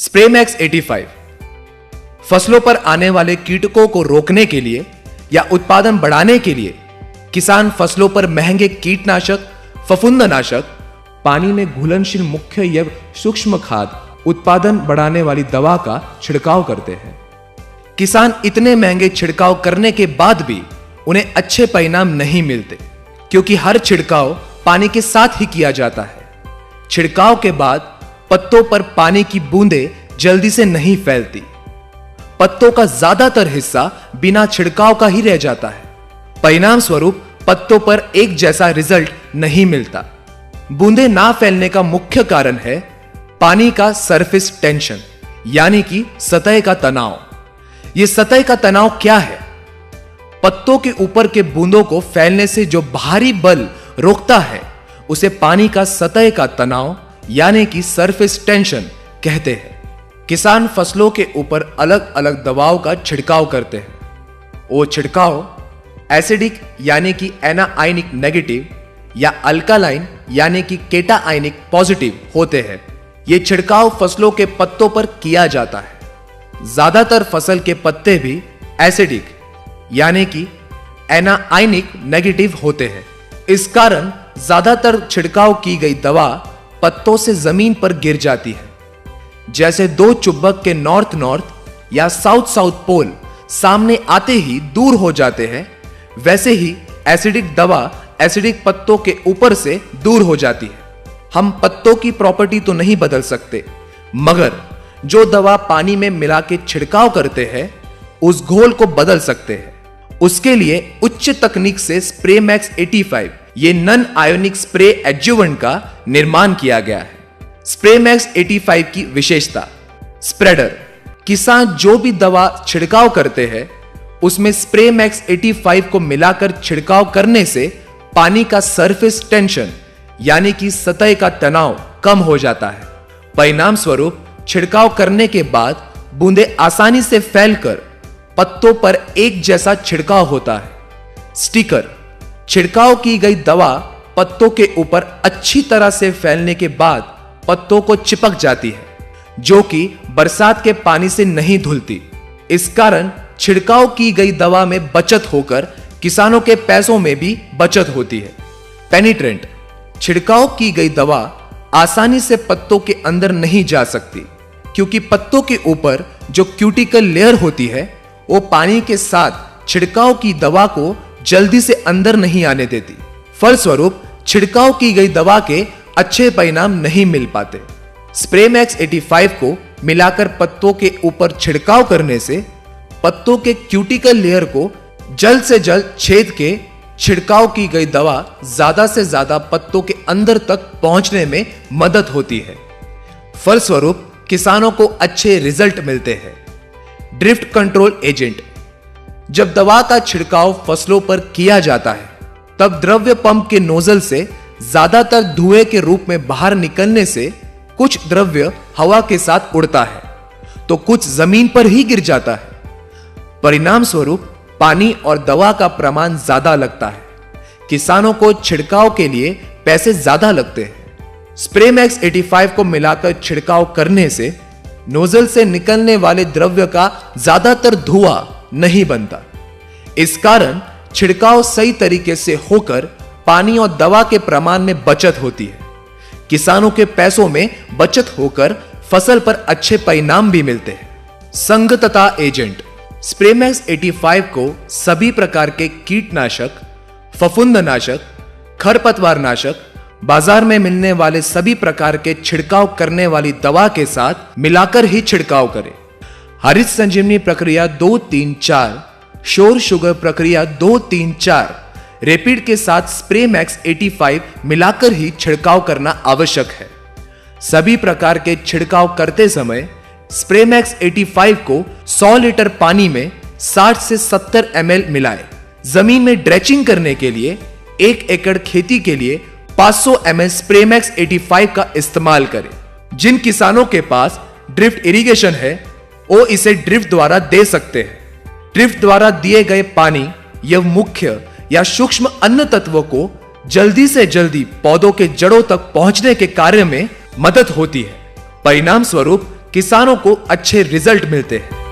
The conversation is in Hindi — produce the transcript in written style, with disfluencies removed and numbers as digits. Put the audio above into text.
स्प्रेमैक्स 85 फसलों पर आने वाले कीटकों को रोकने के लिए या उत्पादन बढ़ाने के लिए किसान फसलों पर महंगे कीटनाशक, फफूंदनाशक, पानी में घुलनशील मुख्य या सूक्ष्म खाद, उत्पादन बढ़ाने वाली दवा का छिड़काव करते हैं। किसान इतने महंगे छिड़काव करने के बाद भी उन्हें अच्छे परिणाम नहीं मिलते, क्योंकि हर छिड़काव पानी के साथ ही किया जाता है। छिड़काव के बाद पत्तों पर पानी की बूंदें जल्दी से नहीं फैलती। पत्तों का ज्यादातर हिस्सा बिना छिड़काव का ही रह जाता है। परिणाम स्वरूप पत्तों पर एक जैसा रिजल्ट नहीं मिलता। बूंदें ना फैलने का मुख्य कारण है पानी का सरफेस टेंशन, यानी कि सतह का तनाव। यह सतह का तनाव क्या है? पत्तों के ऊपर के बूंदों को फैलने से जो भारी बल रोकता है उसे पानी का सतह का तनाव यानी कि सरफेस टेंशन कहते हैं। किसान फसलों के ऊपर अलग अलग दवाओं का छिड़काव करते हैं। वो छिड़काव एसिडिक यानी कि एनाआयनिक नेगेटिव या अल्कालाइन यानी कि केटाआयनिक पॉजिटिव होते हैं। ये छिड़काव फसलों के पत्तों पर किया जाता है। ज्यादातर फसल के पत्ते भी एसिडिक यानी कि एनाआयनिक नेगेटिव होते हैं। इस कारण ज्यादातर छिड़काव की गई दवा पत्तों से जमीन पर गिर जाती है। जैसे दो चुंबक के नॉर्थ नॉर्थ या साउथ साउथ पोल सामने आते ही दूर हो जाते हैं, वैसे ही एसिडिक दवा एसिडिक पत्तों के ऊपर से दूर हो जाती है। हम पत्तों की प्रॉपर्टी तो नहीं बदल सकते, मगर जो दवा पानी में मिला के छिड़काव करते हैं उस घोल को बदल सकते हैं। उसके लिए उच्च तकनीक से स्प्रेमैक्स 85 ये नन आयोनिक स्प्रे एडजुवेंट का निर्माण किया गया है। स्प्रेमैक्स 85 की विशेषता, स्प्रेडर। किसान जो भी दवा छिड़काव करते हैं उसमें स्प्रेमैक्स 85 को मिलाकर छिड़काव करने से पानी का सरफेस टेंशन यानी कि सतह का तनाव कम हो जाता है। परिणाम स्वरूप छिड़काव करने के बाद बूंदें आसानी से फैलकर पत्तों पर एक जैसा छिड़काव होता है। स्टिकर। छिड़काव की गई दवा पत्तों के ऊपर अच्छी तरह से फैलने के बाद पत्तों को चिपक जाती है, जो कि बरसात के पानी से नहीं धुलती। इस कारण छिड़काव की गई दवा में बचत होकर किसानों के पैसों में भी बचत होती है। पेनिट्रेंट। छिड़काव की गई दवा आसानी से पत्तों के अंदर नहीं जा सकती, क्योंकि पत्तों के ऊपर जो क्यूटिकल लेयर होती है वो पानी के साथ छिड़काव की दवा को जल्दी से अंदर नहीं आने देती। फलस्वरूप छिड़काव की गई दवा के अच्छे परिणाम नहीं मिल पाते। स्प्रेमैक्स 85 को मिलाकर पत्तों के ऊपर छिड़काव करने से पत्तों के क्यूटिकल लेयर को जल्द से जल्द छेद के छिड़काव की गई दवा ज्यादा से ज्यादा पत्तों के अंदर तक पहुंचने में मदद होती है। फलस्वरूप किसानों को अच्छे रिजल्ट मिलते हैं। Drift control agent. जब दवा का छिड़काव फसलों पर किया जाता है तब द्रव्य पंप के नोजल से ज्यादातर धुएं के रूप में बाहर निकलने से कुछ द्रव्य हवा के साथ उड़ता है तो कुछ जमीन पर ही गिर जाता है। परिणाम स्वरूप पानी और दवा का प्रमाण ज्यादा लगता है। किसानों को छिड़काव के लिए पैसे ज्यादा लगते हैं। स्प्रेमैक्स 85 को मिलाकर छिड़काव करने से नोजल से निकलने वाले द्रव्य का ज्यादातर धुआं नहीं बनता। इस कारण छिड़काव सही तरीके से होकर पानी और दवा के प्रमाण में बचत होती है। किसानों के पैसों में बचत होकर फसल पर अच्छे परिणाम भी मिलते हैं। संगतता एजेंट। स्प्रेमैक्स 85 को सभी प्रकार के कीटनाशक, फफूंदनाशक, खरपतवारनाशक, बाजार में मिलने वाले सभी प्रकार के छिड़काव करने वाली दवा के साथ मिलाकर ही छिड़काव करें। हरित संजीवनी प्रक्रिया 2-3-4, शोर शुगर प्रक्रिया 2-3-4, रैपिड के साथ स्प्रेमैक्स 85 मिलाकर ही छिड़काव करना आवश्यक है। सभी प्रकार के छिड़काव करते समय स्प्रेमैक्स 85 को 100 लीटर पानी में 60 से 70 ml मिलाएं। जमीन में ड्रेचिंग करने के लिए 1 एकड़ खेती के लिए 500 ml स्प्रेमैक्स 85 का इस्तेमाल करें। जिन किसानों के पास ड्रिफ्ट इरिगेशन है वो इसे ड्रिफ्ट द्वारा दे सकते हैं। ड्रिफ्ट द्वारा दिए गए पानी या मुख्य या सूक्ष्म अन्य तत्वों को जल्दी से जल्दी पौधों के जड़ों तक पहुंचने के कार्य में मदद होती है। परिणाम स्वरूप किसानों को अच्छे रिजल्ट मिलते हैं।